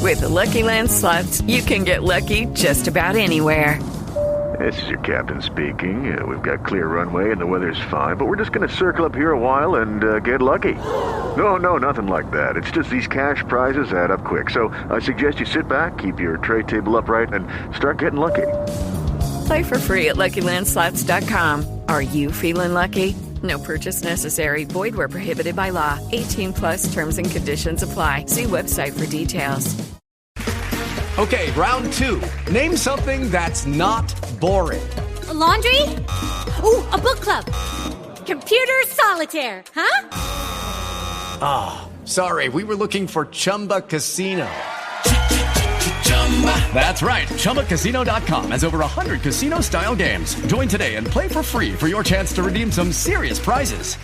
With the Lucky Land Slots, you can get lucky just about anywhere. This is your captain speaking. We've got clear runway and the weather's fine, but we're just going to circle up here a while and get lucky. No, nothing like that. It's just these cash prizes add up quick. So I suggest you sit back, keep your tray table upright, and start getting lucky. Play for free at LuckyLandSlots.com. Are you feeling lucky? No purchase necessary. Void where prohibited by law. 18 plus terms and conditions apply. See website for details. Okay, round two. Name something that's not boring. A laundry? Ooh, a book club. Computer solitaire, huh? Ah, sorry, we were looking for Chumba Casino. That's right, ChumbaCasino.com has over 100 casino-style games. Join today and play for free for your chance to redeem some serious prizes.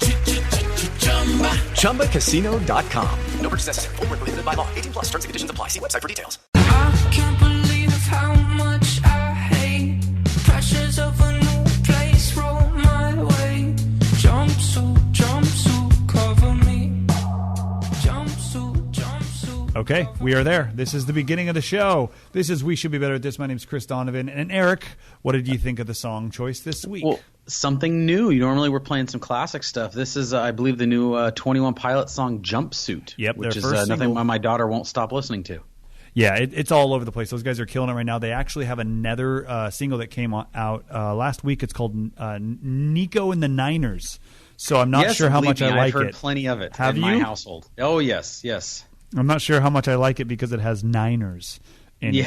ChumbaCasino.com. No purchase necessary. Void where prohibited by law. 18 plus terms and conditions apply. See website for details. I can't believe how much I hate pressures of a new place roll my way. Jumpsuit, cover me. Jumpsuit. Okay, we are there. This is the beginning of the show. This is We Should Be Better at This. My name's Chris Donovan. And Eric, what did you think of the song choice this week? Well, something new. Normally we're playing some classic stuff. This is, I believe, the new 21 Pilots song Jumpsuit. Yep, which their is first nothing single. my daughter won't stop listening to. Yeah, it's all over the place. Those guys are killing it right now. They actually have another single that came out last week. It's called Nico and the Niners. So I'm not sure how much I like it. I've heard plenty of it Have in you? my household. Oh, yes. I'm not sure how much I like it because it has Niners in it.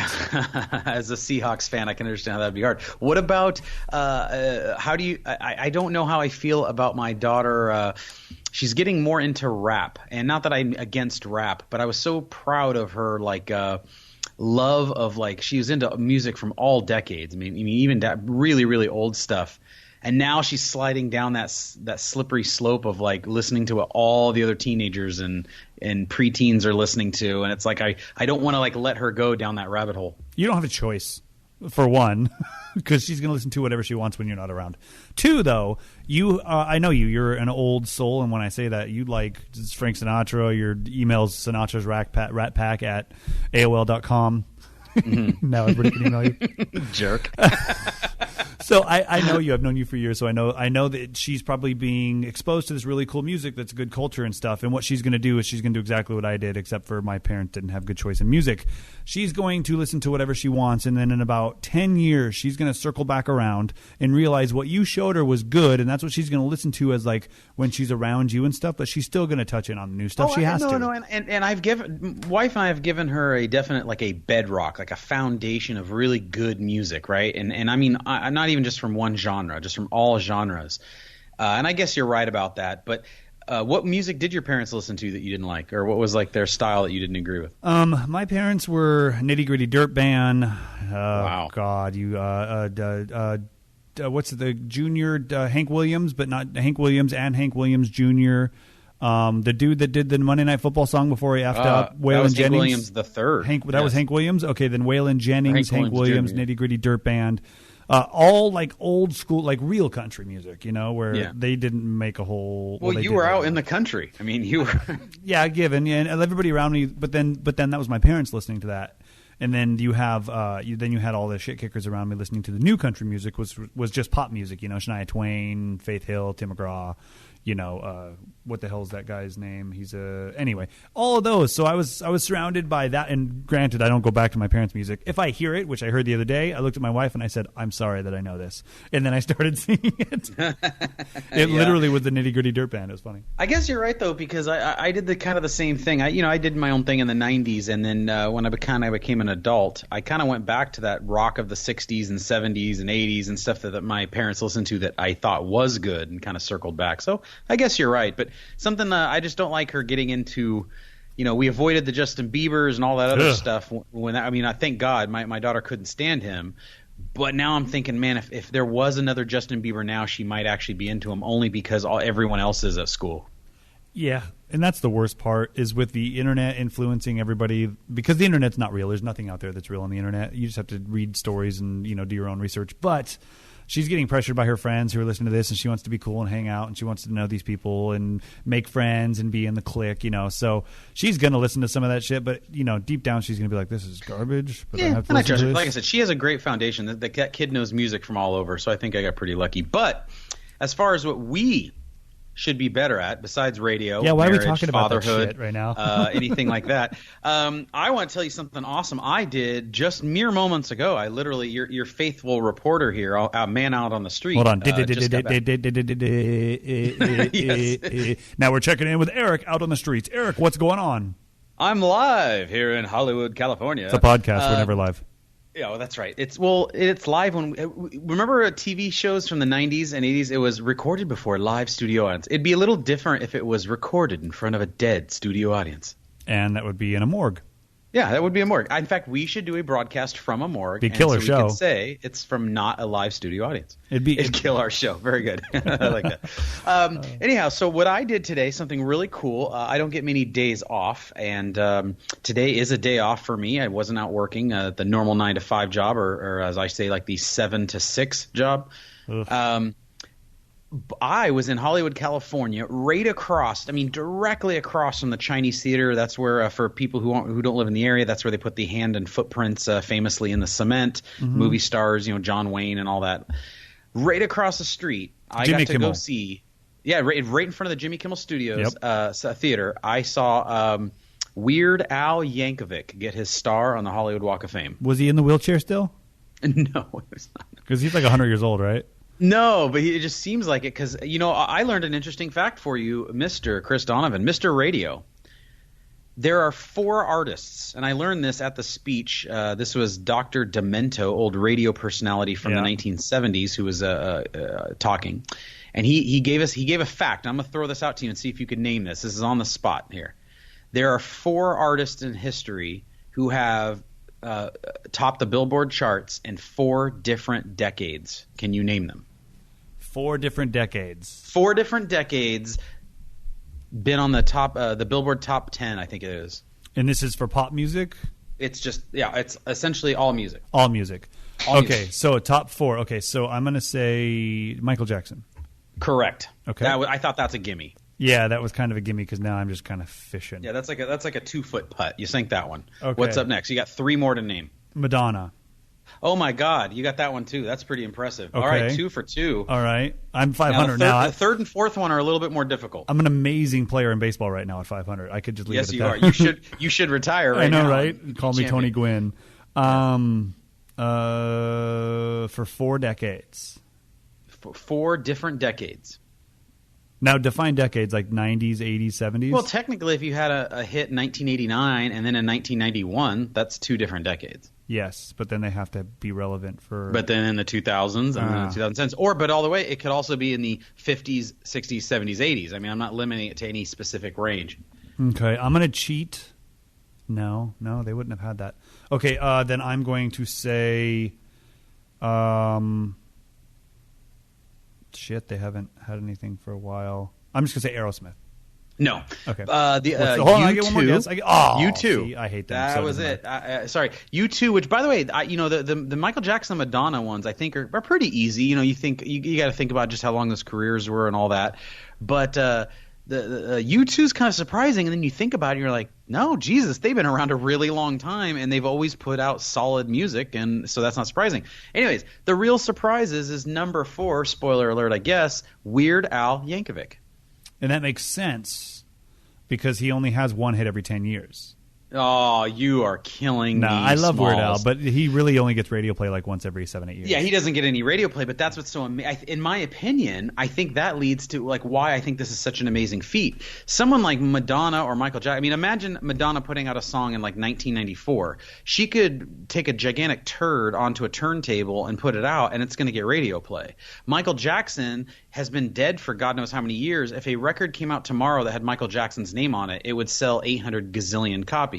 As a Seahawks fan, I can understand how that'd be hard. What about how do you? I don't know how I feel about my daughter. She's getting more into rap, and not that I'm against rap, but I was so proud of her, love of she was into music from all decades. I mean even that really really old stuff. And now she's sliding down that slippery slope of listening to what all the other teenagers and preteens are listening to, and it's I don't want to let her go down that rabbit hole. You don't have a choice, for one, because she's going to listen to whatever she wants when you're not around. Two, though, I know you're an old soul, and when I say that, you like Frank Sinatra. Your email's Sinatra's Rat Pack at AOL.com. Mm-hmm. Now everybody can email you. Jerk. So I know you. I've known you for years, so I know that she's probably being exposed to this really cool music that's good culture and stuff. And what she's going to do is she's going to do exactly what I did, except for my parents didn't have good choice in music. She's going to listen to whatever she wants, and then in about 10 years, she's going to circle back around and realize what you showed her was good, and that's what she's going to listen to as when she's around you and stuff. But she's still going to touch in on the new stuff. She has to. No, and I've given wife and I have given her a definite a bedrock, a foundation of really good music, right? And I mean, not even just from one genre, just from all genres. And I guess you're right about that. But what music did your parents listen to that you didn't like, or what was their style that you didn't agree with? My parents were Nitty Gritty Dirt Band. Wow. God, what's the junior Hank Williams, but not Hank Williams and Hank Williams Jr. The dude that did the Monday Night Football song before he effed up, Waylon Jennings. Hank Williams the third. That was Hank Williams? Okay, then Waylon Jennings, Hank Williams, Jr. Nitty Gritty Dirt Band. All old school, real country music, where they didn't make a whole. Well, you were out in the country. I mean, you were. Yeah, given, and everybody around me. But then that was my parents listening to that, and then you have you had all the shit kickers around me listening to the new country music, was just pop music. Shania Twain, Faith Hill, Tim McGraw. What the hell is that guy's name? He's anyway, all of those. So I was surrounded by that. And granted, I don't go back to my parents' music. If I hear it, which I heard the other day, I looked at my wife and I said, "I'm sorry that I know this." And then I started singing it. It literally was the Nitty Gritty Dirt Band. It was funny. I guess you're right though, because I did the kind of the same thing. I did my own thing in the '90s, and then when I became an adult, I kind of went back to that rock of the '60s and '70s and '80s and stuff that my parents listened to that I thought was good, and kind of circled back. So I guess you're right, but something I just don't like her getting into. We avoided the Justin Biebers and all that other stuff. I thank God my daughter couldn't stand him, but now I'm thinking, man, if there was another Justin Bieber now, she might actually be into him only because everyone else is at school. Yeah, and that's the worst part is with the internet influencing everybody, because the internet's not real. There's nothing out there that's real on the internet. You just have to read stories and do your own research, but she's getting pressured by her friends who are listening to this, and she wants to be cool and hang out, and she wants to know these people and make friends and be in the clique, So she's gonna listen to some of that shit, but deep down she's gonna be like, "This is garbage." But I have to and I listen trust to her. this. Like I said, she has a great foundation. That kid knows music from all over, so I think I got pretty lucky. But as far as what we should be better at, besides radio, yeah, why marriage, are we talking about that fatherhood, shit right now? Anything like that. I want to tell you something awesome I did just mere moments ago. I literally, your faithful reporter here, a man out on the street. Hold on. just got back. Now we're checking in with Eric out on the streets. Eric, what's going on? I'm live here in Hollywood, California. It's a podcast. We're never live. Yeah, well, that's right. It's live when remember TV shows from the 90s and 80s. It was recorded before live studio audience. It'd be a little different if it was recorded in front of a dead studio audience. And that would be in a morgue. Yeah, that would be a morgue. In fact, we should do a broadcast from a morgue. Be a killer show. We could say it's from not a live studio audience. It'd kill our show. Very good. I like that. Anyhow, so what I did today, something really cool. I don't get many days off, and today is a day off for me. I wasn't out working the normal 9 to 5 job, or as I say, like the 7 to 6 job. I was in Hollywood, California, right across, directly across from the Chinese Theater. That's where, for people who don't live in the area, that's where they put the hand and footprints famously in the cement. Movie stars, John Wayne and all that. Right across the street, I Jimmy got to Kimmel. go see. Yeah, right in front of the Jimmy Kimmel Studios Yep. theater. I saw Weird Al Yankovic get his star on the Hollywood Walk of Fame. Was he in the wheelchair still? No, it was not. Because he's like 100 years old, right? No, but it just seems like it because, I learned an interesting fact for you, Mr. Chris Donovan, Mr. Radio. There are 4 artists, and I learned this at the speech. This was Dr. Demento, old radio personality from the 1970s, who was talking. And he gave a fact. I'm going to throw this out to you and see if you could name this. This is on the spot here. There are 4 artists in history who have topped the Billboard charts in 4 different decades. Can you name them? 4 different decades. 4 different decades. Been on the top, the Billboard Top 10, I think it is. And this is for pop music? It's just, it's essentially all music. All music. All okay, music. so top 4. Okay, so I'm going to say Michael Jackson. Correct. Okay. I thought that's a gimme. Yeah, that was kind of a gimme because now I'm just kind of fishing. Yeah, that's like a 2-foot putt. You sink that one. Okay. What's up next? You got 3 more to name. Madonna. Oh my God, you got that one too. That's pretty impressive. Okay. All right, 2 for 2. All right. I'm 500 now. now. The third and fourth one are a little bit more difficult. I'm an amazing player in baseball right now at 500. I could just leave Yes, it at you that. are. You should retire right I know, now. right? Call me Tony Gwynn. For 4 decades. 4 different decades. Now, define decades, like 90s, 80s, 70s? Well, technically, if you had a hit in 1989 and then in 1991, that's 2 different decades. Yes, but then they have to be relevant for... But then in the 2000s and then the 2010s. But all the way, it could also be in the 50s, 60s, 70s, 80s. I'm not limiting it to any specific range. Okay, I'm going to cheat. No, they wouldn't have had that. Okay, then I'm going to say... Shit, they haven't had anything for a while. I'm just going to say Aerosmith. No. Okay. Hold on, I get one more guess. U2. See, I hate them. That so was does it. Sorry. U2, which, by the way, the Michael Jackson, Madonna ones, I think are pretty easy. You think you got to think about just how long those careers were and all that. But the U2 is kind of surprising, and then you think about it, and you're like, no, Jesus, they've been around a really long time, and they've always put out solid music, and so that's not surprising. Anyways, the real surprise is number 4, spoiler alert, I guess, Weird Al Yankovic. And that makes sense because he only has one hit every 10 years. Oh, you are killing me. I love Smalls. Weird Al, but he really only gets radio play like once every 7-8 years. Yeah, he doesn't get any radio play, but that's what's so amazing. In my opinion, I think that leads to like why I think this is such an amazing feat. Someone like Madonna or Michael Jackson. Imagine Madonna putting out a song in like 1994. She could take a gigantic turd onto a turntable and put it out, and it's going to get radio play. Michael Jackson has been dead for God knows how many years. If a record came out tomorrow that had Michael Jackson's name on it, it would sell 800 gazillion copies.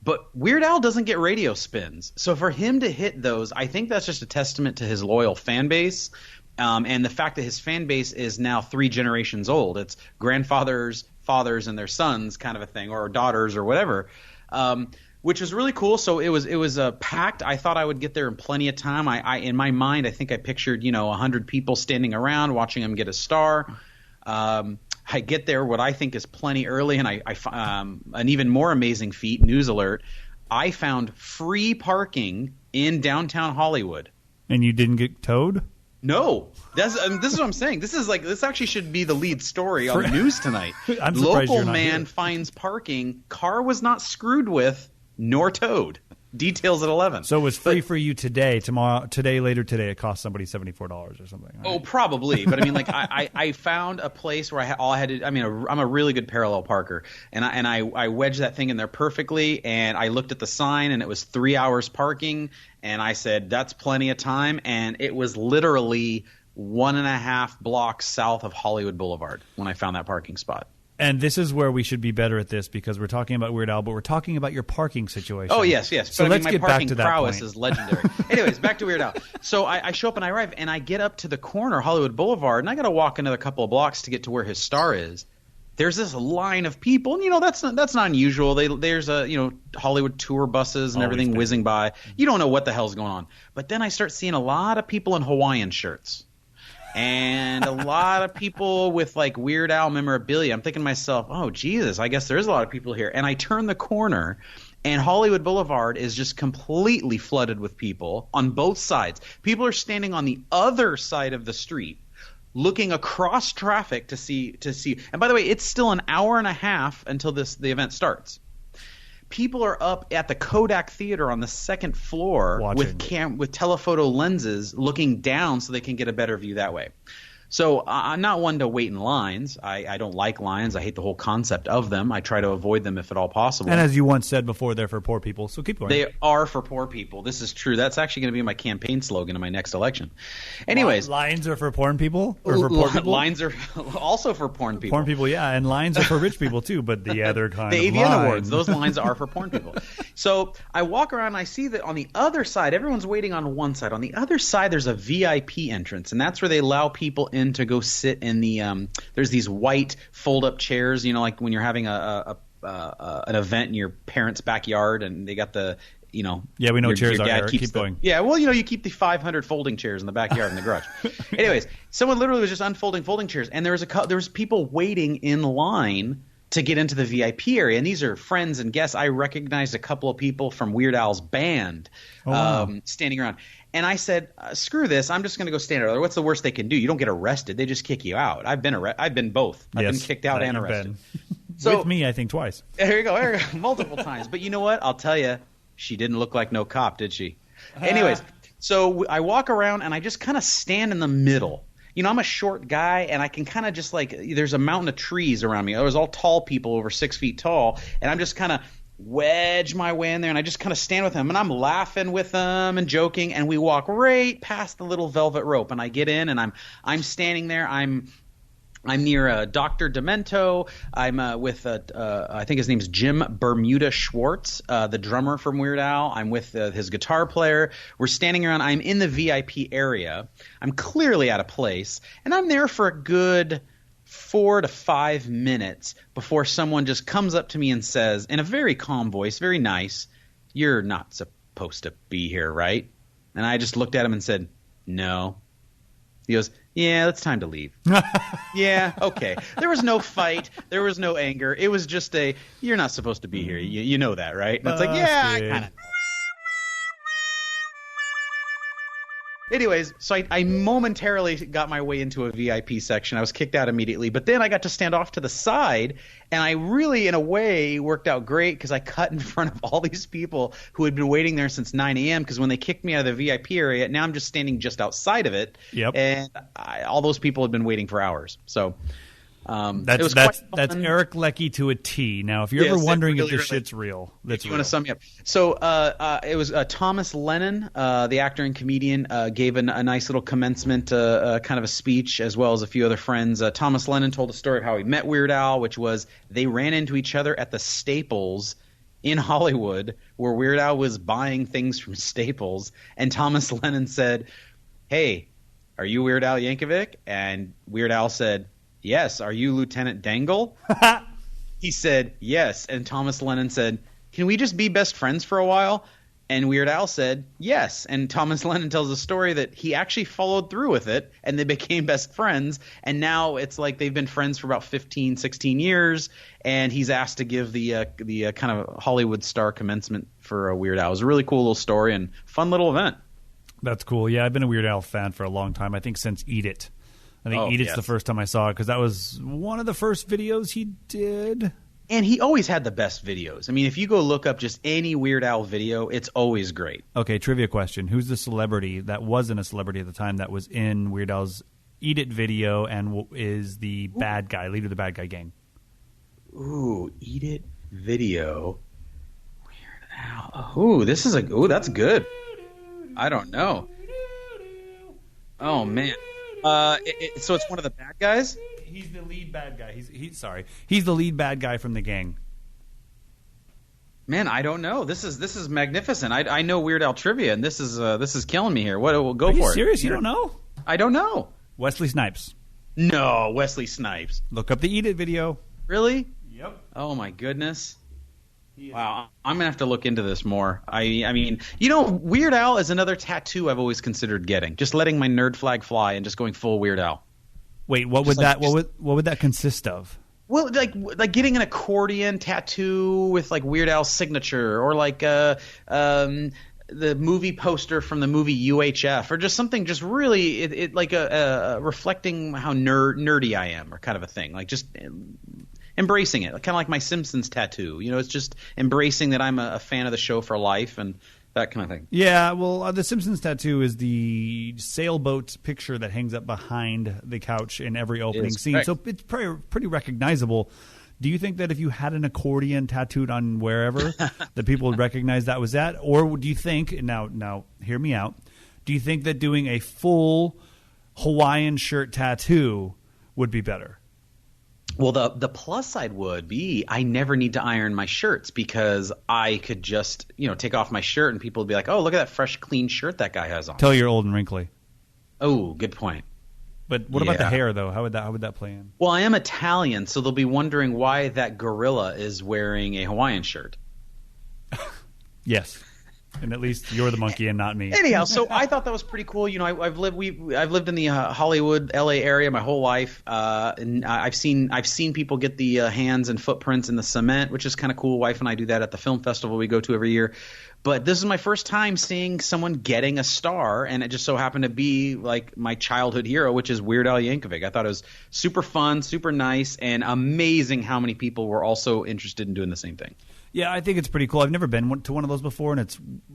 But Weird Al doesn't get radio spins. So for him to hit those, I think that's just a testament to his loyal fan base and the fact that his fan base is now 3 generations old. It's grandfathers, fathers, and their sons kind of a thing, or daughters or whatever. which was really cool. So it was packed. I thought I would get there in plenty of time. I in my mind, I think I pictured 100 people standing around watching him get a star. I get there what I think is plenty early, and I an even more amazing feat. News alert! I found free parking in downtown Hollywood. And you didn't get towed? No, this is what I'm saying. This actually should be the lead story on the news tonight. I'm surprised Local you're not man here. finds parking. Car was not screwed with nor towed. Details at 11. So it was free for you today. Later today, it cost somebody $74 or something. Right? Oh, probably. But I mean, like I found a place where all I had to. I mean, I'm a really good parallel parker, and I wedged that thing in there perfectly. And I looked at the sign, and it was 3 hours parking, and I said that's plenty of time. And it was literally 1.5 blocks south of Hollywood Boulevard when I found that parking spot. And this is where we should be better at this because we're talking about Weird Al, but we're talking about your parking situation. Oh, yes. So But let's my get back parking to that prowess point. is legendary. Anyways, back to Weird Al. So I show up and I arrive, and I get up to the corner, Hollywood Boulevard, and I got to walk another couple of blocks to get to where his star is. There's this line of people, and that's not unusual. There's Hollywood tour buses and Always everything been. whizzing by. You don't know what the hell's going on. But then I start seeing a lot of people in Hawaiian shirts. And a lot of people with like Weird Al memorabilia. I'm thinking to myself, oh, Jesus, I guess there's a lot of people here. And I turn the corner, and Hollywood Boulevard is just completely flooded with people on both sides. People are standing on the other side of the street looking across traffic to see. And by the way, it's still an hour and a half until the event starts. People are up at the Kodak Theater on the second floor Watching. with telephoto lenses looking down so they can get a better view that way. So I'm not one to wait in lines. I don't like lines. I hate the whole concept of them. I try to avoid them if at all possible. And as you once said before, they're for poor people. So keep going. They are for poor people. This is true. That's actually going to be my campaign slogan in my next election. Anyways. Lines are for porn people? Or for poor people? Lines are also for porn people. Porn people, yeah. And lines are for rich people, too. But the other kind the of AVN line. Awards, those lines are for porn people. So I walk around and I see that on the other side, everyone's waiting on one side. On the other side, there's a VIP entrance, and that's where they allow people in to go sit in the there's these white fold-up chairs, like when you're having an event in your parents' backyard, and they got the Yeah, we know chairs your are dad there. keeps Keep going. Yeah, well, you keep the 500 folding chairs in the backyard in the garage. Anyways, someone literally was just unfolding folding chairs, and there was people waiting in line to get into the VIP area, and these are friends and guests. I recognized a couple of people from Weird Al's band standing around. And I said, screw this. I'm just going to go stand out there. What's the worst they can do? You don't get arrested. They just kick you out. I've been both. I've been kicked out and arrested. So, with me, I think twice. There you go. Multiple times. But you know what? I'll tell you, she didn't look like no cop, did she? Anyways, so I walk around, and I just kind of stand in the middle. I'm a short guy, and I can kind of just there's a mountain of trees around me. There was all tall people over 6 feet tall, and I'm just kind of wedge my way in there, and I just kind of stand with them, and I'm laughing with them and joking, and we walk right past the little velvet rope, and I get in, and I'm standing there. I'm near Dr. Demento. I'm with I think his name's Jim Bermuda Schwartz, the drummer from Weird Al. I'm with his guitar player. We're standing around. I'm in the VIP area. I'm clearly out of place, and I'm there for a good 4 to 5 minutes before someone just comes up to me and says, in a very calm voice, very nice, "You're not supposed to be here, right?" And I just looked at him and said, "No." He goes, "Yeah, it's time to leave." Yeah, okay. There was no fight. There was no anger. It was just you're not supposed to be here. You know that, right? And it's like, yeah, I kind of. Anyways, so I momentarily got my way into a VIP section. I was kicked out immediately, but then I got to stand off to the side, and I really, in a way, worked out great because I cut in front of all these people who had been waiting there since 9 a.m. because when they kicked me out of the VIP area, now I'm just standing just outside of it. Yep. And all those people had been waiting for hours. So that's Eric Leckie to a T. Now, if you're ever wondering if this shit's real, that's real. You want to sum me up? So it was Thomas Lennon, the actor and comedian, gave a nice little commencement kind of a speech, as well as a few other friends. Thomas Lennon told a story of how he met Weird Al, which was they ran into each other at the Staples in Hollywood, where Weird Al was buying things from Staples, and Thomas Lennon said, "Hey, are you Weird Al Yankovic?" And Weird Al said, "Yes. Are you Lieutenant Dangle?" He said, "Yes." And Thomas Lennon said, can we just be best friends for a while? And Weird Al said yes. And Thomas Lennon tells a story that he actually followed through with it, and they became best friends. And now it's like they've been friends for about 15, 16 years, and he's asked to give the kind of Hollywood star commencement for Weird Al. It was a really cool little story and fun little event. That's cool. Yeah, I've been a Weird Al fan for a long time. I think since Eat It. I think Eat It's the first time I saw it because that was one of the first videos he did. And he always had the best videos. I mean, if you go look up just any Weird Al video, it's always great. Okay, trivia question. Who's the celebrity that wasn't a celebrity at the time that was in Weird Al's Eat It video and is the bad guy, leader of the bad guy gang? Ooh, Eat It video. Weird Al. Ooh, that's good. I don't know. Oh, man. So it's one of the bad guys? He's the lead bad guy. He's the lead bad guy from the gang. Man, I don't know. This is magnificent. I know Weird Al trivia, and this is killing me here. What? Go Are for you it. Serious? You don't know? I don't know. Wesley Snipes. No, Wesley Snipes. Look up the Eat It video. Really? Yep. Oh my goodness. Wow, I'm gonna have to look into this more. I mean, Weird Al is another tattoo I've always considered getting. Just letting my nerd flag fly and just going full Weird Al. Wait, what would that consist of? Well, like getting an accordion tattoo with like Weird Al's signature, or like the movie poster from the movie UHF, or just something just really it like a reflecting how nerdy I am, or kind of a thing. Like just embracing it, kind of like my Simpsons tattoo. It's just embracing that I'm a fan of the show for life and that kind of thing. Yeah, well, the Simpsons tattoo is the sailboat picture that hangs up behind the couch in every opening scene. Correct. So it's pretty recognizable. Do you think that if you had an accordion tattooed on wherever, that people would recognize that was that? Or do you think, now hear me out, do you think that doing a full Hawaiian shirt tattoo would be better? Well, the plus side would be I never need to iron my shirts because I could just, take off my shirt and people would be like, oh, look at that fresh, clean shirt that guy has on. Tell you're old and wrinkly. Oh, good point. But what about the hair, though? How would that play in? Well, I am Italian, so they'll be wondering why that gorilla is wearing a Hawaiian shirt. Yes. And at least you're the monkey and not me. Anyhow, so I thought that was pretty cool. I've lived in the Hollywood, LA area my whole life, and I've seen people get the hands and footprints in the cement, which is kind of cool. Wife and I do that at the film festival we go to every year. But this is my first time seeing someone getting a star, and it just so happened to be like my childhood hero, which is Weird Al Yankovic. I thought it was super fun, super nice, and amazing how many people were also interested in doing the same thing. Yeah, I think it's pretty cool. I've never been to one of those before, and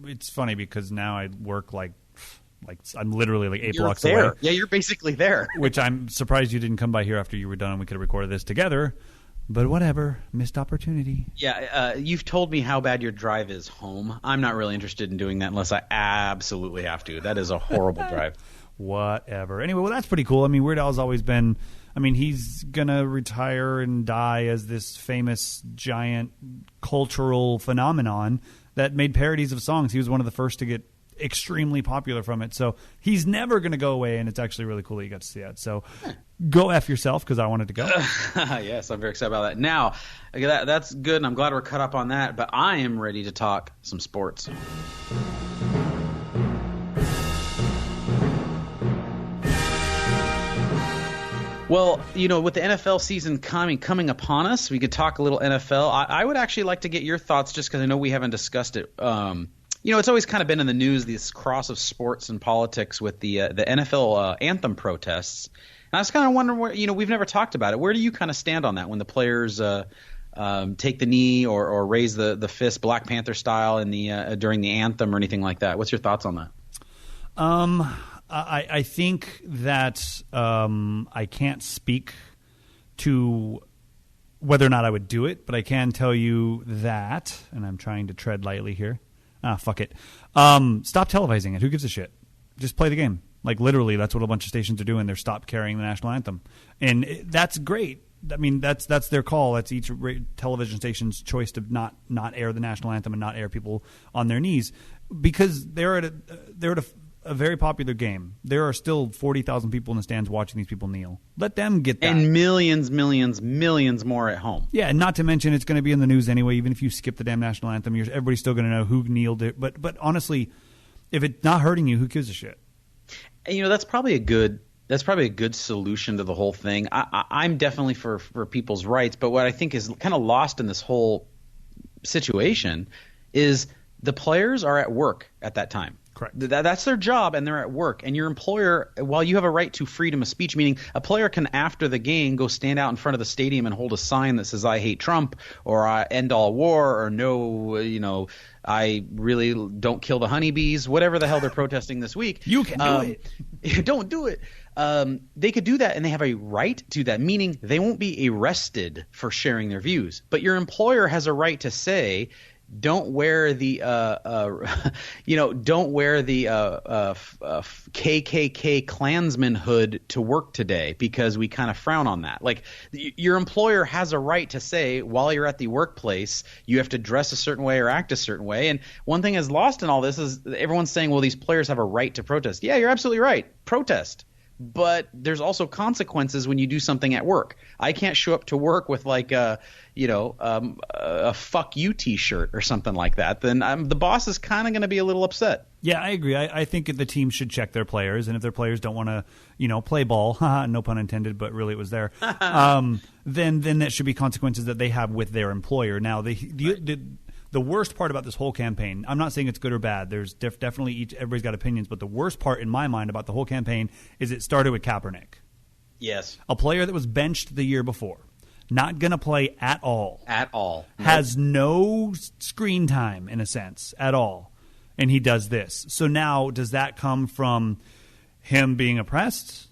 it's funny because now I work like I'm literally like 8 blocks away. Yeah, you're basically there. Which I'm surprised you didn't come by here after you were done and we could have recorded this together. But whatever, missed opportunity. Yeah, you've told me how bad your drive is home. I'm not really interested in doing that unless I absolutely have to. That is a horrible drive. Whatever. Anyway, well, that's pretty cool. I mean, Weird Al's always been – I mean, he's going to retire and die as this famous giant cultural phenomenon that made parodies of songs. He was one of the first to get extremely popular from it. So he's never going to go away, and it's actually really cool that you got to see that. So go F yourself because I wanted to go. Yes, I'm very excited about that. Now, that's good, and I'm glad we're cut up on that, but I am ready to talk some sports. Well, with the NFL season coming upon us, we could talk a little NFL. I would actually like to get your thoughts just because I know we haven't discussed it. It's always kind of been in the news, this cross of sports and politics with the NFL anthem protests. And I was kind of wondering where, we've never talked about it. Where do you kind of stand on that when the players take the knee or raise the fist Black Panther style in the during the anthem or anything like that? What's your thoughts on that? I think that I can't speak to whether or not I would do it, but I can tell you that, and I'm trying to tread lightly here. Fuck it. Stop televising it. Who gives a shit? Just play the game. Like, literally, that's what a bunch of stations are doing. They're stop carrying the national anthem. And that's great. I mean, that's their call. That's each television station's choice to not air the national anthem and not air people on their knees because they're at a very popular game. There are still 40,000 people in the stands watching these people kneel. Let them get that. And millions more at home. Yeah, and not to mention it's going to be in the news anyway. Even if you skip the damn national anthem, everybody's still going to know who kneeled it. But honestly, if it's not hurting you, who gives a shit? And, that's probably a good solution to the whole thing. I'm definitely for people's rights, but what I think is kind of lost in this whole situation is the players are at work at that time. Correct. That's their job, and they're at work. And your employer, while you have a right to freedom of speech, meaning a player can, after the game, go stand out in front of the stadium and hold a sign that says, I hate Trump, or I end all war, or no, I really don't kill the honeybees, whatever the hell they're protesting this week. You can do it. Don't do it. They could do that, and they have a right to that, meaning they won't be arrested for sharing their views. But your employer has a right to say, don't wear the KKK Klansman hood to work today because we kind of frown on that. Like, your employer has a right to say, while you're at the workplace, you have to dress a certain way or act a certain way. And one thing is lost in all this is everyone's saying, well, these players have a right to protest. Yeah, you're absolutely right. Protest. But there's also consequences when you do something at work. I can't show up to work with like a fuck you T-shirt or something like that. Then the boss is kind of going to be a little upset. Yeah, I agree. I think the team should check their players, and if their players don't want to, play ball, no pun intended, but really it was there. Then that should be consequences that they have with their employer. Now the worst part about this whole campaign, I'm not saying it's good or bad. There's definitely everybody's got opinions, but the worst part in my mind about the whole campaign is it started with Kaepernick. Yes. A player that was benched the year before, not going to play at all. At all. Has no screen time, in a sense, at all. And he does this. So now, does that come from him being oppressed,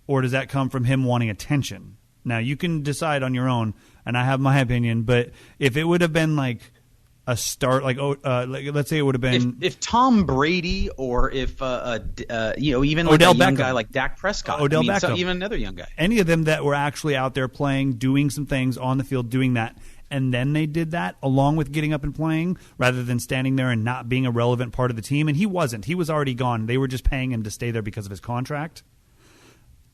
or does that come from him wanting attention? Now, you can decide on your own, and I have my opinion, but if it would have been like a start, let's say it would have been if Tom Brady or if even like Odell a young Beckham. guy like Dak Prescott, Odell Beckham. So even another young guy, any of them that were actually out there playing, doing some things on the field, doing that, and then they did that along with getting up and playing rather than standing there and not being a relevant part of the team. And he wasn't. He was already gone. They were just paying him to stay there because of his contract.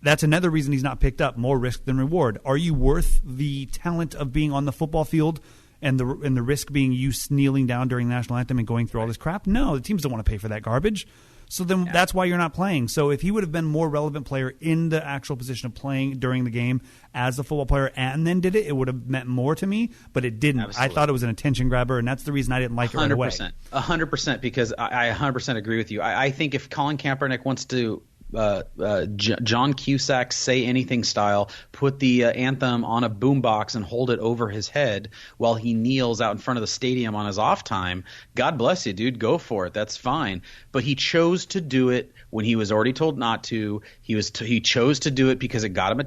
That's another reason he's not picked up. More risk than reward. Are you worth the talent of being on the football field and the risk being you kneeling down during the national anthem and going through all this crap? No, the teams don't want to pay for that garbage. So then that's why you're not playing. So if he would have been more relevant player in the actual position of playing during the game as the football player and then did it, it would have meant more to me, but it didn't. Absolutely. I thought it was an attention grabber, and that's the reason I didn't like it right away. 100%, because I 100% agree with you. I think if Colin Kaepernick wants to John Cusack Say Anything style, put the anthem on a boombox and hold it over his head while he kneels out in front of the stadium on his off time, God bless you, dude, go for it. That's fine. But he chose to do it when he was already told not to. He chose to do it because it got him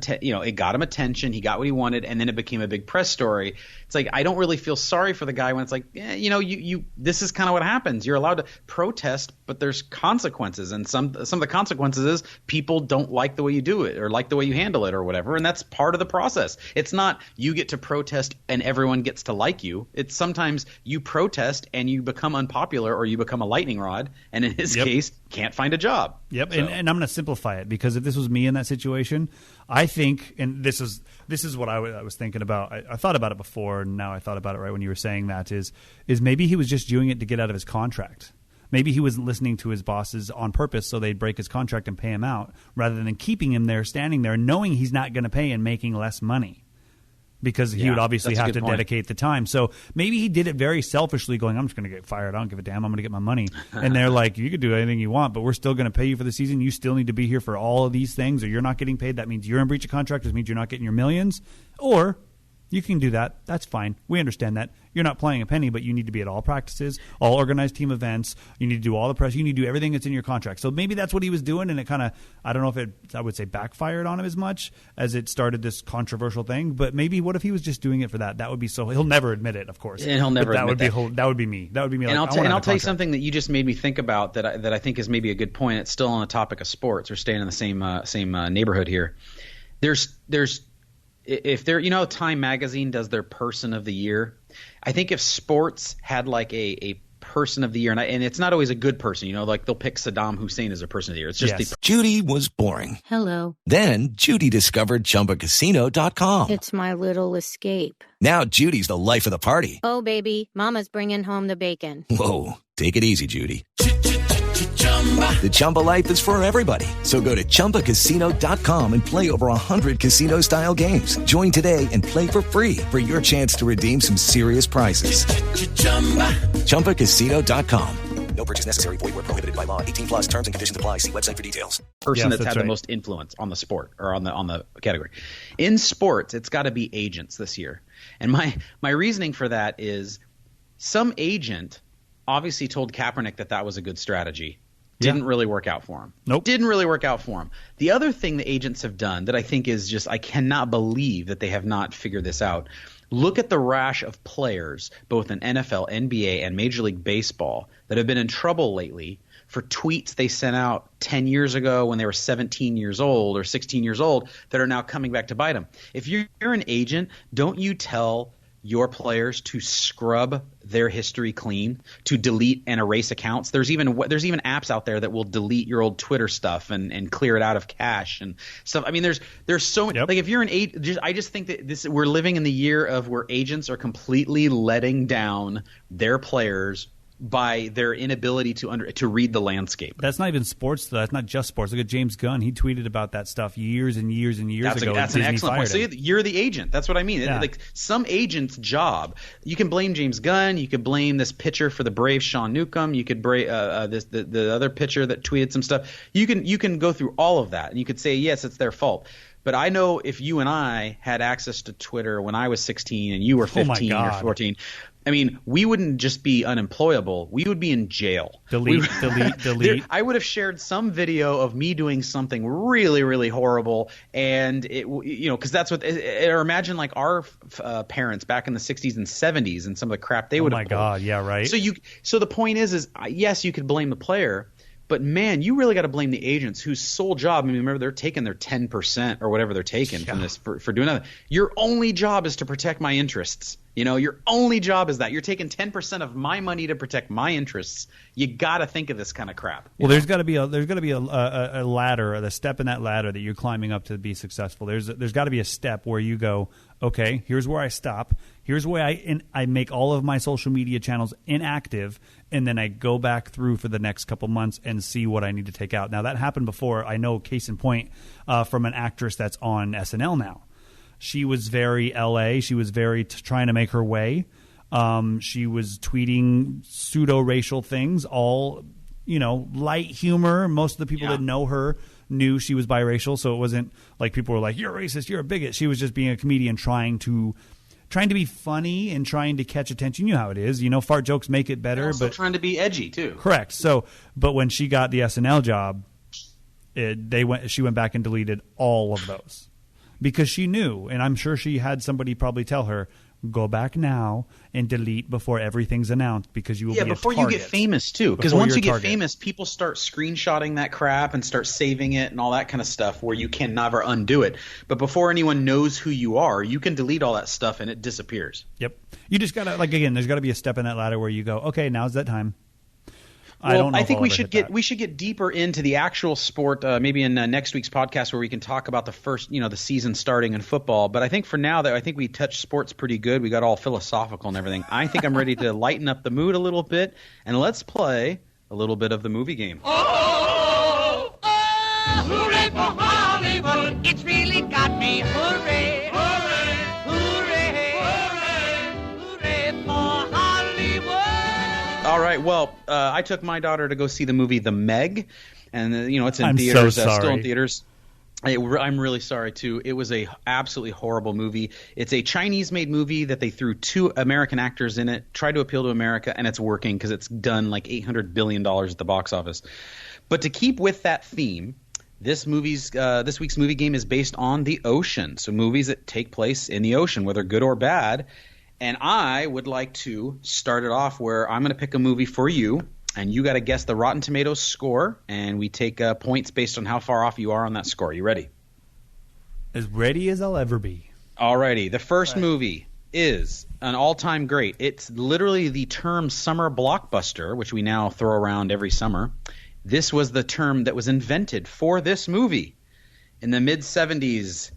attention. He got what he wanted, and then it became a big press story. It's like, I don't really feel sorry for the guy when it's like, this is kind of what happens. You're allowed to protest, but there's consequences, and some of the consequences is people don't like the way you do it or like the way you handle it or whatever, and that's part of the process. It's not you get to protest and everyone gets to like you. It's sometimes you protest and you become unpopular or you become a lightning rod, and in his case, can't find a job. Yep, So. and I'm going to simplify it, because if this was me in that situation, I think, and this is what I was thinking about. I thought about it before, and now I thought about it right when you were saying that, is maybe he was just doing it to get out of his contract. Maybe he wasn't listening to his bosses on purpose so they'd break his contract and pay him out, rather than keeping him there, standing there, knowing he's not going to pay and making less money. Because he would obviously have to dedicate the time. So maybe he did it very selfishly, going, I'm just going to get fired. I don't give a damn. I'm going to get my money. And they're like, you could do anything you want, but we're still going to pay you for the season. You still need to be here for all of these things, or you're not getting paid. That means you're in breach of contract. That means you're not getting your millions. Or you can do that. That's fine. We understand that. You're not playing a penny, but you need to be at all practices, all organized team events. You need to do all the press. You need to do everything that's in your contract. So maybe that's what he was doing, and it kind of, I don't know if I would say backfired on him as much as it started this controversial thing. But maybe what if he was just doing it for that? That would be so. He'll never admit it, of course. And he'll never admit that. That would be me. That would be me. And like, I'll tell you something that you just made me think about that I think is maybe a good point. It's still on the topic of sports. We're staying in the same neighborhood here. There's if they're, Time Magazine does their person of the year. I think if sports had like a person of the year, and it's not always a good person. Like they'll pick Saddam Hussein as a person of the year. It's just Yes. the Judy was boring. Hello. Then Judy discovered ChumbaCasino.com. It's my little escape. Now Judy's the life of the party. Oh, baby, mama's bringing home the bacon. Whoa, take it easy, Judy. The Chumba life is for everybody. So go to ChumbaCasino.com and play over 100 casino-style games. Join today and play for free for your chance to redeem some serious prizes. ChumbaCasino.com. No purchase necessary. Void where prohibited by law. 18 plus terms and conditions apply. See website for details. person Yes, that's that's had right. the most influence on the sport or on the category. In sports, it's got to be agents this year. And my reasoning for that is some agent obviously told Kaepernick that was a good strategy. Didn't really work out for him. Nope. Didn't really work out for him. The other thing the agents have done that I think is just, I cannot believe that they have not figured this out. Look at the rash of players, both in NFL, NBA, and Major League Baseball, that have been in trouble lately for tweets they sent out 10 years ago when they were 17 years old or 16 years old that are now coming back to bite them. If you're an agent, don't you tell your players to scrub their history clean, to delete and erase accounts? There's even apps out there that will delete your old Twitter stuff and clear it out of cache and stuff. I mean, there's so many. Yep. Like if you're an agent, I just think that we're living in the year of where agents are completely letting down their players by their inability to read the landscape. That's not even sports, though. That's not just sports. Look at James Gunn. He tweeted about that stuff years and years and years ago. That's an Disney excellent point. fired So him. you're the agent. That's what I mean. Yeah. Like some agent's job. You can blame James Gunn. You could blame this pitcher for the Braves, Sean Newcomb. You could blame the other pitcher that tweeted some stuff. You can go through all of that, and you could say, yes, it's their fault. But I know if you and I had access to Twitter when I was 16 and you were 15 or 14, I mean, we wouldn't just be unemployable. We would be in jail. Delete. I would have shared some video of me doing something really, really horrible, and because that's what. Or imagine like our parents back in the 60s and 70s and some of the crap they would have. Oh my pulled. God! Yeah, right. So the point is yes, you could blame the player. But man, you really got to blame the agents whose sole job. I mean, remember they're taking their 10% or whatever they're taking from this for doing that. Your only job is to protect my interests. Your only job is that you're taking 10% of my money to protect my interests. You got to think of this kind of crap. Well, there's got to be a ladder, a step in that ladder that you're climbing up to be successful. There's got to be a step where you go, okay, here's where I stop. Here's where I make all of my social media channels inactive, and then I go back through for the next couple months and see what I need to take out. Now, that happened before. I know, case in point, from an actress that's on SNL now. She was very LA. She was very trying to make her way. She was tweeting pseudo-racial things, all, light humor. Most of the people that know her knew she was biracial, so it wasn't like people were like, you're racist, you're a bigot. She was just being a comedian trying to be funny and trying to catch attention. You know how it is. Fart jokes make it better. Also but trying to be edgy, too. Correct. So, but when she got the SNL job, she went back and deleted all of those. Because she knew, and I'm sure she had somebody probably tell her, go back now and delete before everything's announced because you will be a target. Yeah, before you get famous, too. Because Before once you're you a get target. famous, people start screenshotting that crap and start saving it and all that kind of stuff where you can never undo it. But before anyone knows who you are, you can delete all that stuff and it disappears. You just got to, there's got to be a step in that ladder where you go, okay, now's that time. Well, I think we should get deeper into the actual sport, maybe in next week's podcast where we can talk about the first, the season starting in football. But I think for now, I think we touched sports pretty good. We got all philosophical and everything. I think I'm ready to lighten up the mood a little bit, and let's play a little bit of the movie game. Oh, hooray for Hollywood. It's really got me. Hooray, hooray, hooray, hooray for Hollywood. All right. Well, I took my daughter to go see the movie The Meg, and it's in I'm theaters, so sorry. still in theaters. I'm really sorry too. It was a absolutely horrible movie. It's a Chinese-made movie that they threw 2 American actors in it, tried to appeal to America, and it's working because it's done like $800 billion at the box office. But to keep with that theme, this week's movie game is based on the ocean, so movies that take place in the ocean, whether good or bad. And I would like to start it off where I'm going to pick a movie for you, and you got to guess the Rotten Tomatoes score, and we take points based on how far off you are on that score. You ready? As ready as I'll ever be. Alrighty. The first movie, is an all-time great. It's literally the term summer blockbuster, which we now throw around every summer. This was the term that was invented for this movie. In the mid-'70s,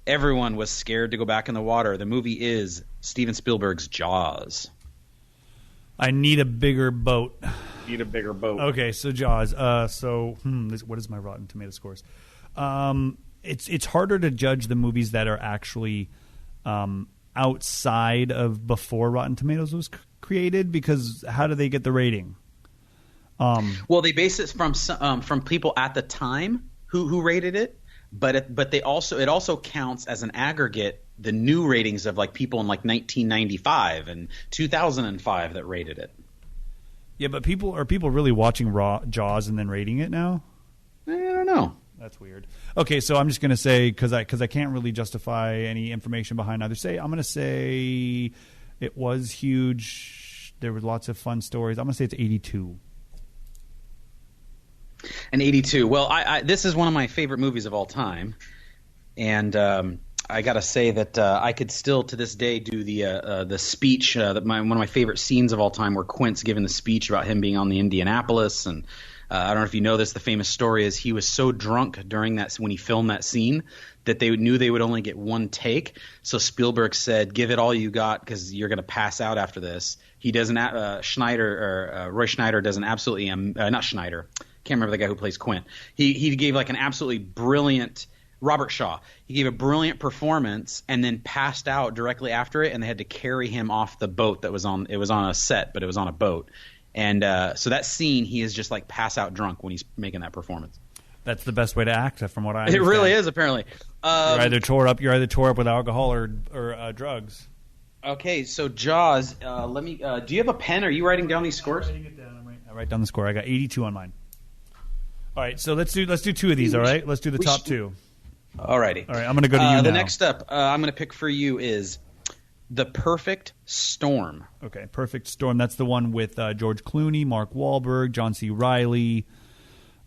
everyone was scared to go back in the water. The movie is Steven Spielberg's Jaws. I need a bigger boat. Need a bigger boat. Okay, so Jaws. What is my Rotten Tomato scores? It's harder to judge the movies that are actually outside of before Rotten Tomatoes was created, because how do they get the rating? Well, they base it from people at the time who rated it, but it also counts as an aggregate the new ratings of like people in like 1995 and 2005 that rated it. Yeah, but are people really watching Jaws and then rating it now? I don't know. That's weird. Okay, so I'm just going to say, because I can't really justify any information behind either. I'm going to say it was huge. There were lots of fun stories. I'm going to say it's 82. An 82. Well, this is one of my favorite movies of all time, and I got to say that I could still to this day do the speech. One of my favorite scenes of all time, where Quint's giving the speech about him being on the Indianapolis, and I don't know if you know this. The famous story is he was so drunk during that when he filmed that scene that they knew they would only get one take. So Spielberg said, "Give it all you got, because you're going to pass out after this." He doesn't. Roy Schneider does an absolutely not Schneider. Can't remember the guy who plays Quint. He gave like an absolutely brilliant. Robert Shaw. He gave a brilliant performance and then passed out directly after it, and they had to carry him off the boat that was on. It was on a set, but it was on a boat. And so that scene, he is just like pass out drunk when he's making that performance. That's the best way to act, from what I understand. It really is, apparently. You're either tore up with alcohol or drugs. Okay, so Jaws. Let me. Do you have a pen? Are you writing down these scores? I'm writing it down. I write down the score. I got 82 on mine. All right, so let's do two of these. All right, let's do the top two. Alrighty. All right, I'm going to go to you now. The next up I'm going to pick for you is The Perfect Storm. Okay, Perfect Storm. That's the one with George Clooney, Mark Wahlberg, John C. Reilly,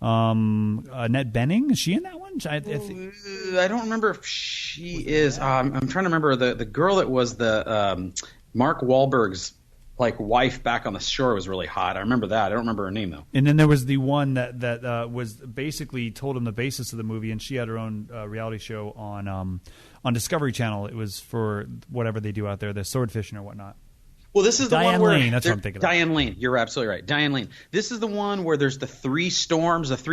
Annette Bening. Is she in that one? I don't remember if she is. I'm trying to remember the girl that was the Mark Wahlberg's like wife back on the shore was really hot. I remember that. I don't remember her name though. And then there was the one that was basically told him the basis of the movie, and she had her own reality show on Discovery Channel. It was for whatever they do out there, the sword fishing or whatnot. Well, this is the Diane one where Lane, that's what I'm thinking of. Diane Lane. You're absolutely right. Diane Lane. This is the one where there's the three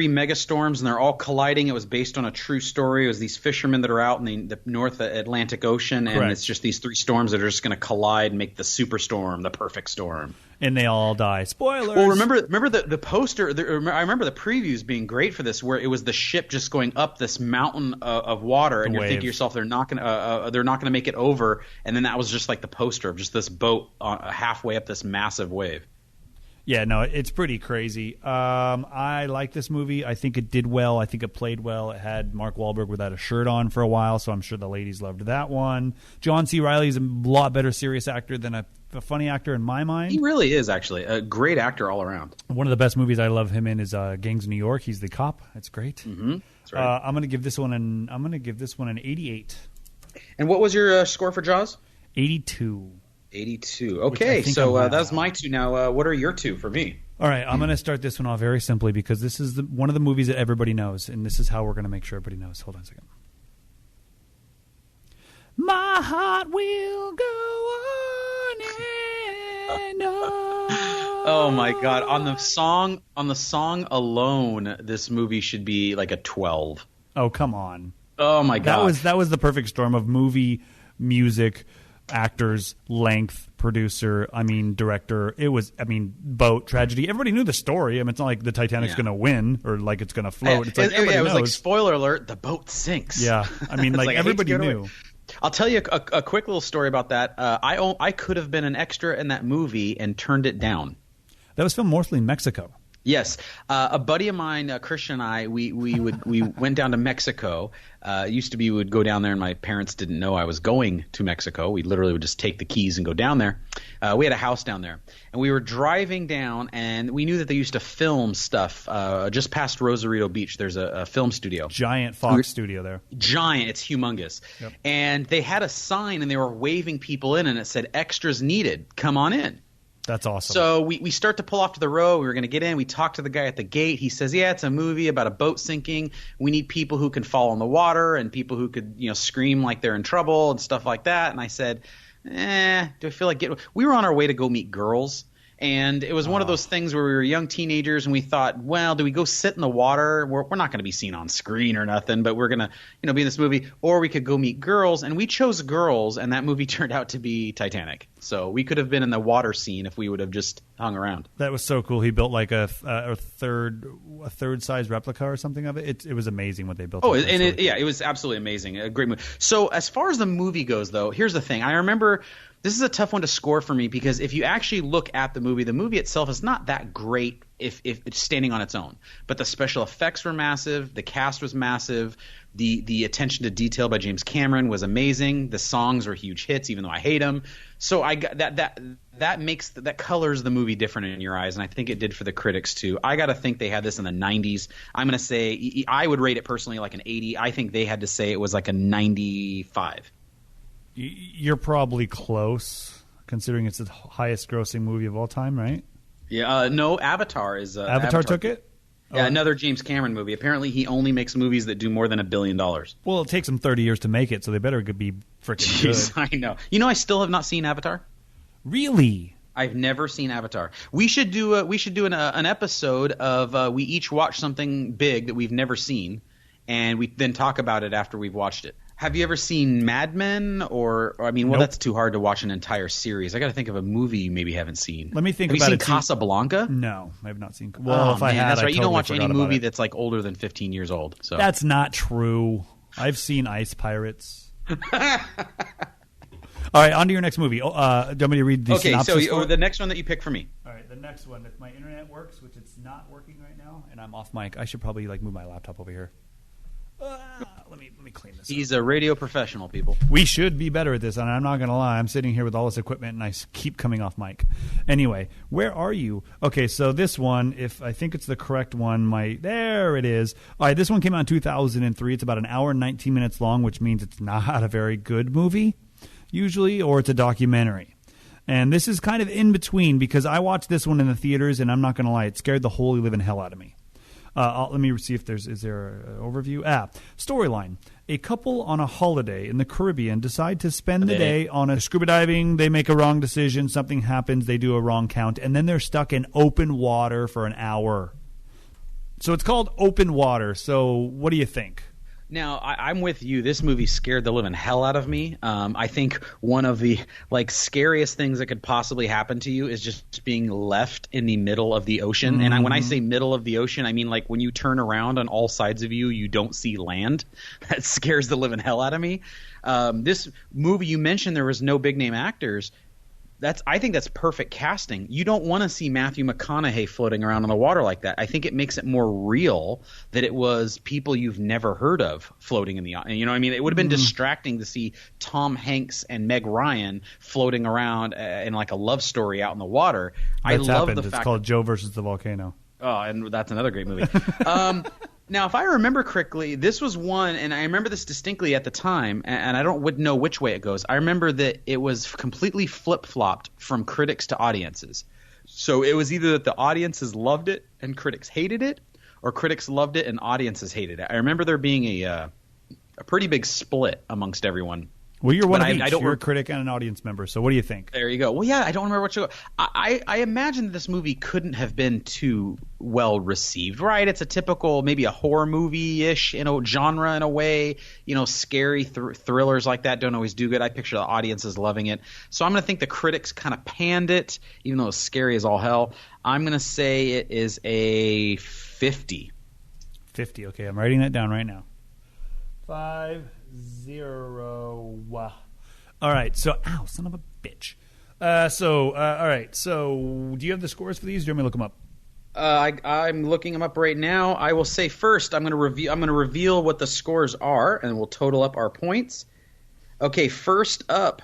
mega storms, and they're all colliding. It was based on a true story. It was these fishermen that are out in the North Atlantic Ocean, and Correct. It's just these three storms that are just going to collide and make the superstorm, the perfect storm. And they all die. Spoilers. Well, remember the poster. I remember the previews being great for this, where it was the ship just going up this mountain of water, and you're thinking to yourself, they're not going to make it over. And then that was just like the poster of just this boat halfway up this massive wave. Yeah, no, it's pretty crazy. I like this movie. I think it did well. I think it played well. It had Mark Wahlberg without a shirt on for a while, so I'm sure the ladies loved that one. John C. Reilly is a lot better serious actor than a funny actor in my mind. He really is, actually. A great actor all around. One of the best movies I love him in is Gangs of New York. He's the cop. That's great. Mm-hmm. That's right. I'm going to give this one an 88. And what was your score for Jaws? 82. 82. Okay, so that's my two. Now, what are your two for me? All right, I'm going to start this one off very simply because this is one of the movies that everybody knows, and this is how we're going to make sure everybody knows. Hold on a second. My heart will go on and on. Oh my God! On the song alone, this movie should be like a 12. Oh, come on! Oh my God! That was the perfect storm of movie, music, actors, length, producer, director. It was, boat, tragedy. Everybody knew the story. It's not like the Titanic's going to win or like it's going to float. It's like everybody knows. It was like, spoiler alert, the boat sinks. Yeah. Like everybody knew. I'll tell you a quick little story about that. I could have been an extra in that movie and turned it down. That was filmed mostly in Mexico. Yes, a buddy of mine, Christian and I, we went down to Mexico. It used to be we would go down there, and my parents didn't know I was going to Mexico. We literally would just take the keys and go down there. We had a house down there, and we were driving down, and we knew that they used to film stuff just past Rosarito Beach. There's a film studio, giant Fox studio there. Giant, it's humongous. Yep. And they had a sign, and they were waving people in, and it said "Extras needed. Come on in." That's awesome. So we start to pull off to the road. We were going to get in. We talked to the guy at the gate. He says, yeah, it's a movie about a boat sinking. We need people who can fall in the water and people who could, scream like they're in trouble and stuff like that. And I said, do I feel like getting – we were on our way to go meet girls. And it was one of those things where we were young teenagers and we thought, well, do we go sit in the water? We're not going to be seen on screen or nothing, but we're going to, be in this movie. Or we could go meet girls. And we chose girls, and that movie turned out to be Titanic. So we could have been in the water scene if we would have just hung around. That was so cool. He built like a third size replica or something of it. It was amazing what they built. Oh, and it was absolutely amazing. A great movie. So as far as the movie goes, though, here's the thing. I remember – this is a tough one to score for me because if you actually look at the movie itself is not that great if it's standing on its own. But the special effects were massive. The cast was massive. The attention to detail by James Cameron was amazing. The songs were huge hits, even though I hate them. So I got that colors the movie different in your eyes, and I think it did for the critics too. I got to think they had this in the 90s. I'm going to say I would rate it personally like an 80. I think they had to say it was like a 95. You're probably close, considering it's the highest grossing movie of all time, right? Yeah, no, Avatar is. Avatar took it? Yeah, another James Cameron movie. Apparently, he only makes movies that do more than $1 billion. Well, it takes him 30 years to make it, so they better be freaking good. I know. I still have not seen Avatar. Really? I've never seen Avatar. We should do an episode of we each watch something big that we've never seen, and we then talk about it after we've watched it. Have you ever seen Mad Men? Nope. That's too hard to watch an entire series. I got to think of a movie you maybe haven't seen. Let me think about it. Have you seen it. Casablanca? No, I have not seen. Well, if I had, that's right. I You don't watch any movie that's like older than 15 years old. So that's not true. I've seen Ice Pirates. All right, on to your next movie. Do you want me to read the synopsis? So the next one that you pick for me. All right, the next one. If my internet works, which it's not working right now, and I'm off mic, I should probably move my laptop over here. Let me clean this. He's a radio professional, people. We should be better at this, and I'm not going to lie. I'm sitting here with all this equipment, and I keep coming off mic. Anyway, where are you? Okay, so this one, if I think it's the correct one, there it is. All right, this one came out in 2003. It's about an hour and 19 minutes long, which means it's not a very good movie, usually, or it's a documentary. And this is kind of in between because I watched this one in the theaters, and I'm not going to lie, it scared the holy living hell out of me. Let me see if is there an overview. Storyline. A couple on a holiday in the Caribbean decide to spend the day on a scuba diving. They make a wrong decision. Something happens. They do a wrong count. And then they're stuck in open water for an hour. So it's called Open Water. So what do you think? Now, I'm with you. This movie scared the living hell out of me. I think one of the scariest things that could possibly happen to you is just being left in the middle of the ocean. Mm-hmm. And when I say middle of the ocean, I mean when you turn around on all sides of you, you don't see land. That scares the living hell out of me. This movie, you mentioned there was no big name actors. I think that's perfect casting. You don't want to see Matthew McConaughey floating around on the water like that. I think it makes it more real that it was people you've never heard of floating in the – you know what I mean? It would have been distracting to see Tom Hanks and Meg Ryan floating around in like a love story out in the water. I love the fact – It's called Joe versus the Volcano. Oh, and that's another great movie. Now, if I remember correctly, this was one, and I remember this distinctly at the time, and I don't know which way it goes. I remember that it was completely flip-flopped from critics to audiences. So it was either that the audiences loved it and critics hated it, or critics loved it and audiences hated it. I remember there being a pretty big split amongst everyone. Well, you're one of each. You're a critic and an audience member. So what do you think? There you go. Well, yeah, I don't remember what you go. I imagine that this movie couldn't have been too well received, right? It's a typical maybe a horror movie-ish genre in a way. Scary thrillers like that don't always do good. I picture the audiences loving it. So I'm going to think the critics kind of panned it, even though it's scary as all hell. I'm going to say it is a 50. 50. Okay, I'm writing that down right now. 50. All right. So, son of a bitch. All right. So, do you have the scores for these? Do you want me to look them up? I'm looking them up right now. I will say first, I'm going to reveal what the scores are, and we'll total up our points. Okay, first up,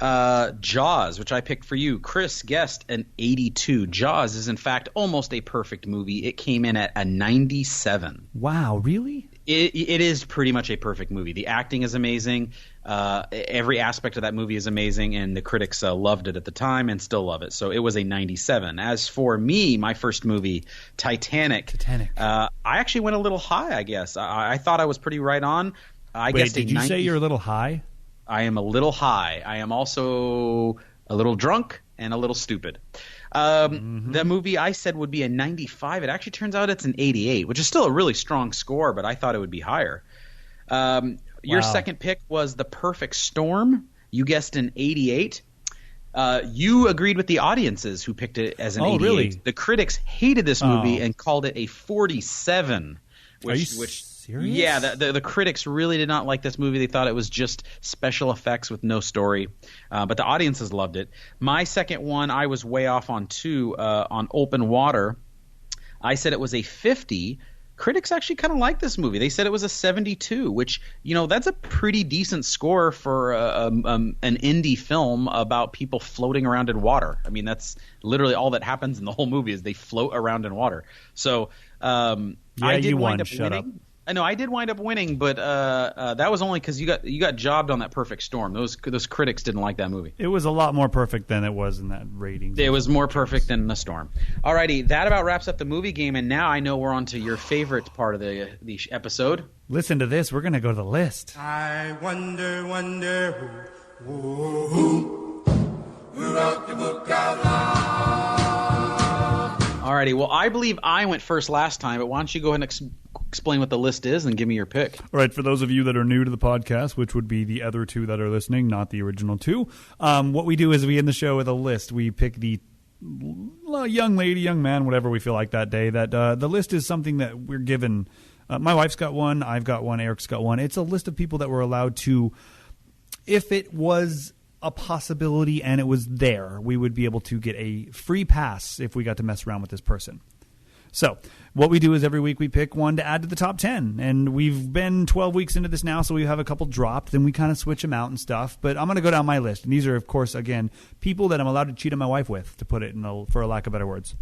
Jaws, which I picked for you. Chris guessed an 82. Jaws is in fact almost a perfect movie. It came in at a 97. Wow, really? It is pretty much a perfect movie. The acting is amazing. Every aspect of that movie is amazing, and the critics loved it at the time and still love it. So it was a 97. As for me, my first movie, Titanic. I actually went a little high, I guess. I thought I was pretty right on. Wait, did you say you're a little high? I am a little high. I am also a little drunk and a little stupid. The movie I said would be a 95. It actually turns out it's an 88, which is still a really strong score, but I thought it would be higher. Your second pick was The Perfect Storm. You guessed an 88. You agreed with the audiences who picked it as an 88. Really? The critics hated this movie and called it a 47. Are you serious? Yeah, the critics really did not like this movie. They thought it was just special effects with no story. But the audiences loved it. My second one, I was way off on too, on Open Water. I said it was a 50. Critics actually kind of liked this movie. They said it was a 72, which, that's a pretty decent score for an indie film about people floating around in water. I mean, that's literally all that happens in the whole movie is they float around in water. So I did wind up winning. No, I did wind up winning, but that was only because you got jobbed on that Perfect Storm. Those critics didn't like that movie. It was a lot more perfect than it was in that rating. It was more perfect than The Storm. Alrighty, that about wraps up the movie game, and now I know we're on to your favorite part of the episode. Listen to this. We're going to go to the list. I wonder who wrote the book of love. Alrighty, well, I believe I went first last time, but why don't you go ahead and explain what the list is and give me your pick. All right, for those of you that are new to the podcast, which would be the other two that are listening, not the original two, what we do is we end the show with a list. We pick the young lady, young man, whatever we feel like that day. That the list is something that we're given. My wife's got one, I've got one, Eric's got one. It's a list of people that we're allowed to, if it was a possibility and it was there, we would be able to get a free pass if we got to mess around with this person. So what we do is every week we pick one to add to the top 10. And we've been 12 weeks into this now, so we have a couple dropped. Then we kind of switch them out and stuff. But I'm going to go down my list. And these are, of course, again, people that I'm allowed to cheat on my wife with, to put it for a lack of better words.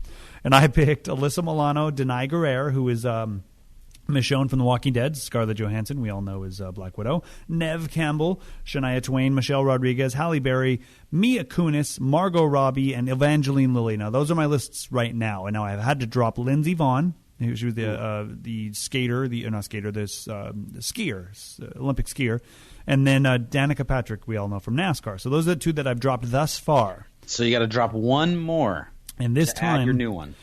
And I picked Alyssa Milano, Denai Guerrero, who is Michonne from The Walking Dead, Scarlett Johansson, we all know is Black Widow, Neve Campbell, Shania Twain, Michelle Rodriguez, Halle Berry, Mia Kunis, Margot Robbie, and Evangeline Lilly. Now, those are my lists right now. And now I've had to drop Lindsey Vonn. She was the skater, the skier, Olympic skier. And then Danica Patrick, we all know from NASCAR. So those are the two that I've dropped thus far. So you got to drop one more. And this time, add your new one.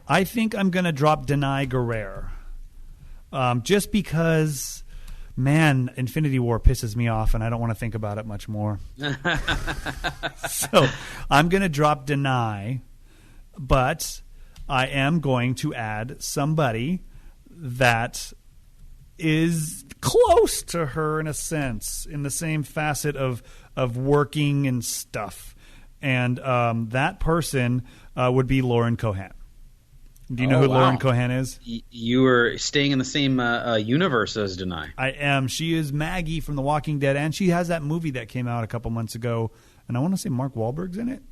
I think I'm going to drop Denai Guerrero. Just because, man, Infinity War pisses me off and I don't want to think about it much more. So I'm going to drop Denai, but I am going to add somebody that is close to her in a sense, in the same facet of working and stuff. And that person would be Lauren Cohan. Do you know who Lauren Cohan is? You were staying in the same universe as Denai. I am. She is Maggie from The Walking Dead, and she has that movie that came out a couple months ago, and I want to say Mark Wahlberg's in it.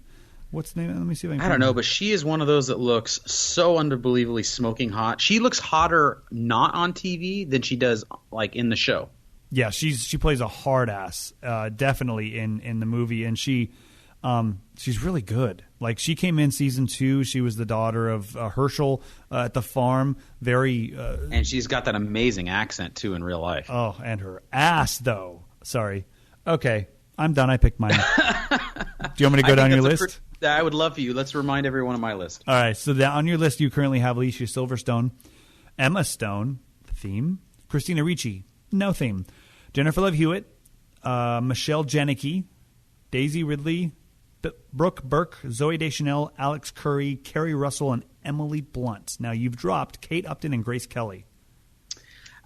What's the name? Let me see if I can. I don't know, but she is one of those that looks so unbelievably smoking hot. She looks hotter not on TV than she does like in the show. Yeah, she plays a hard ass, definitely in the movie, and she's really good. Like, she came in season 2. She was the daughter of Herschel at the farm. And she's got that amazing accent, too, in real life. Oh, and her ass, though. Sorry. Okay, I'm done. I picked mine. Do you want me to go down your list? I would love for you. Let's remind everyone of my list. All right, so on your list, you currently have Alicia Silverstone, Emma Stone, theme, Christina Ricci, no theme, Jennifer Love Hewitt, Michelle Janicki, Daisy Ridley, Brooke Burke, Zooey Deschanel, Alex Curry, Kerry Russell, and Emily Blunt. Now, you've dropped Kate Upton and Grace Kelly.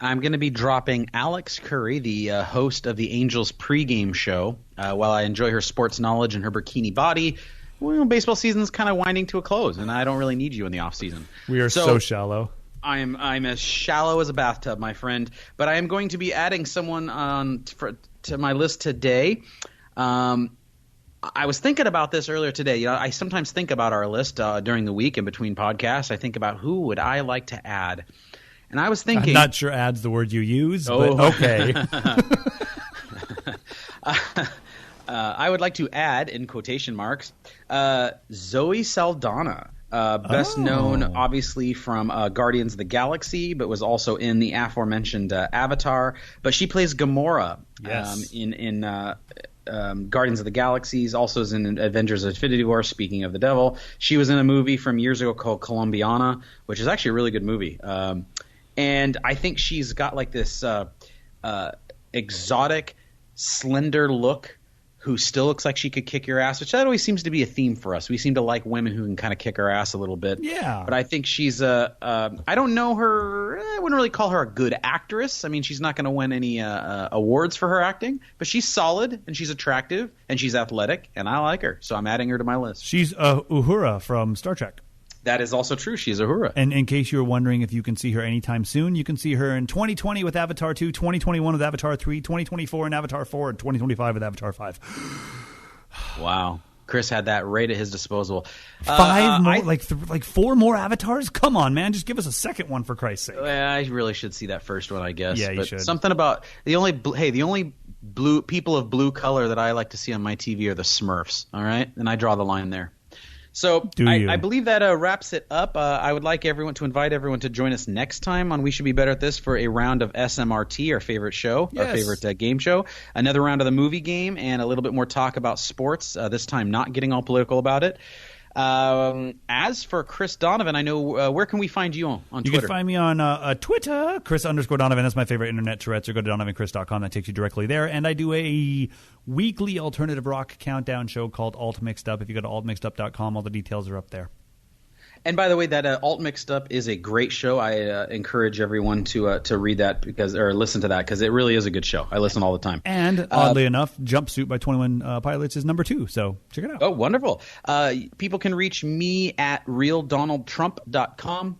I'm going to be dropping Alex Curry, the host of the Angels pregame show. While I enjoy her sports knowledge and her bikini body, well, baseball season's kind of winding to a close, and I don't really need you in the off season. We are so shallow. I'm as shallow as a bathtub, my friend. But I am going to be adding someone to my list today. I was thinking about this earlier today. You know, I sometimes think about our list during the week in between podcasts. I think about who would I like to add, and I was thinking. I'm not sure "ad's" the word you use, but okay. I would like to add, in quotation marks, Zoe Saldana. Best known, obviously, from Guardians of the Galaxy, but was also in the aforementioned Avatar. But she plays Gamora in Guardians of the Galaxies, also is in Avengers Infinity War, speaking of the devil. She was in a movie from years ago called Colombiana, which is actually a really good movie. And I think she's got like this exotic, slender look who still looks like she could kick your ass, which that always seems to be a theme for us. We seem to like women who can kind of kick our ass a little bit. Yeah. But I think she's I don't know her. I wouldn't really call her a good actress. I mean, she's not going to win any awards for her acting, but she's solid and she's attractive and she's athletic and I like her. So I'm adding her to my list. She's Uhura from Star Trek. That is also true. She's Uhura. And in case you were wondering if you can see her anytime soon, you can see her in 2020 with Avatar 2, 2021 with Avatar 3, 2024 in Avatar 4, and 2025 with Avatar 5. Wow. Chris had that right at his disposal. 5 more? Like 4 more Avatars? Come on, man. Just give us a second one for Christ's sake. I really should see that first one, I guess. Yeah, you should. Something about the only blue people of blue color that I like to see on my TV are the Smurfs, all right? And I draw the line there. So I believe that wraps it up. I would like everyone to invite everyone to join us next time on We Should Be Better at This for a round of SMRT, our favorite show, our favorite game show, another round of the movie game, and a little bit more talk about sports, this time not getting all political about it. As for Chris Donovan, I know where can we find you on Twitter? You can find me on Twitter, Chris_Donovan. That's my favorite internet Tourette's, or go to DonovanChris.com. That takes you directly there. And I do a weekly alternative rock countdown show called Alt Mixed Up. If you go to altmixedup.com, all the details are up there. And by the way, that Alt Mixed Up is a great show. I encourage everyone to read that or listen to that because it really is a good show. I listen all the time. And oddly enough, Jumpsuit by 21 Pilots is number 2, so check it out. Oh, wonderful. People can reach me at realdonaldtrump.com.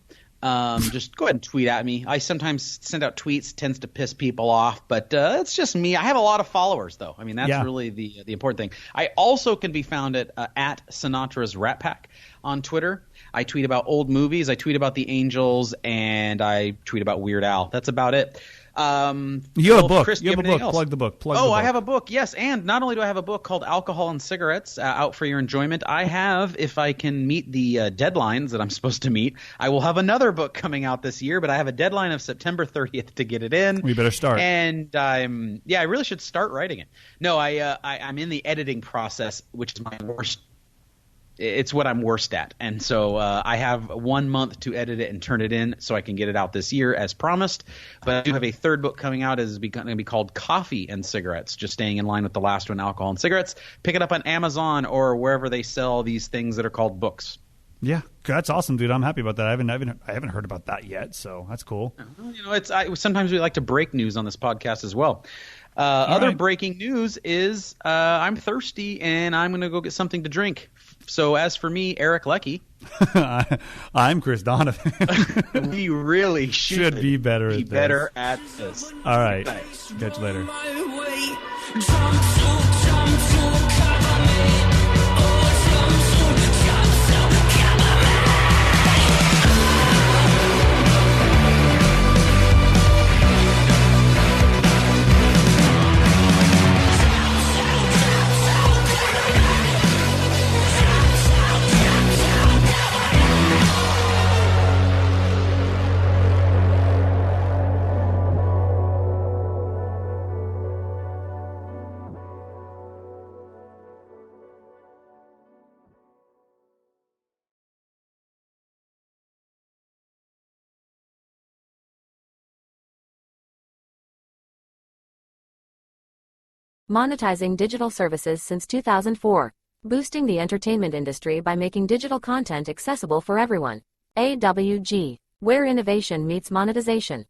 Just go ahead and tweet at me. I sometimes send out tweets, tends to piss people off, but it's just me. I have a lot of followers, though. I mean, that's really the important thing. I also can be found at Sinatra's Rat Pack on Twitter. I tweet about old movies, I tweet about the Angels, and I tweet about Weird Al. That's about it. You have a book. Chris, you have a book. Plug the book. I have a book, yes. And not only do I have a book called Alcohol and Cigarettes out for your enjoyment, I have, if I can meet the deadlines that I'm supposed to meet, I will have another book coming out this year, but I have a deadline of September 30th to get it in. We better start. And I really should start writing it. No, I'm in the editing process, which is my worst. It's what I'm worst at. And so I have 1 month to edit it and turn it in so I can get it out this year as promised. But I do have a third book coming out. It's going to be called Coffee and Cigarettes, just staying in line with the last one, Alcohol and Cigarettes. Pick it up on Amazon or wherever they sell these things that are called books. Yeah, that's awesome, dude. I'm happy about that. I haven't heard about that yet, so that's cool. You know, sometimes we like to break news on this podcast as well. Other breaking news is I'm thirsty and I'm going to go get something to drink. So as for me, Eric Leckie. I'm Chris Donovan. We really should be better at this. All right. Thanks. Catch you later. Monetizing digital services since 2004. Boosting the entertainment industry by making digital content accessible for everyone. AWG, where innovation meets monetization.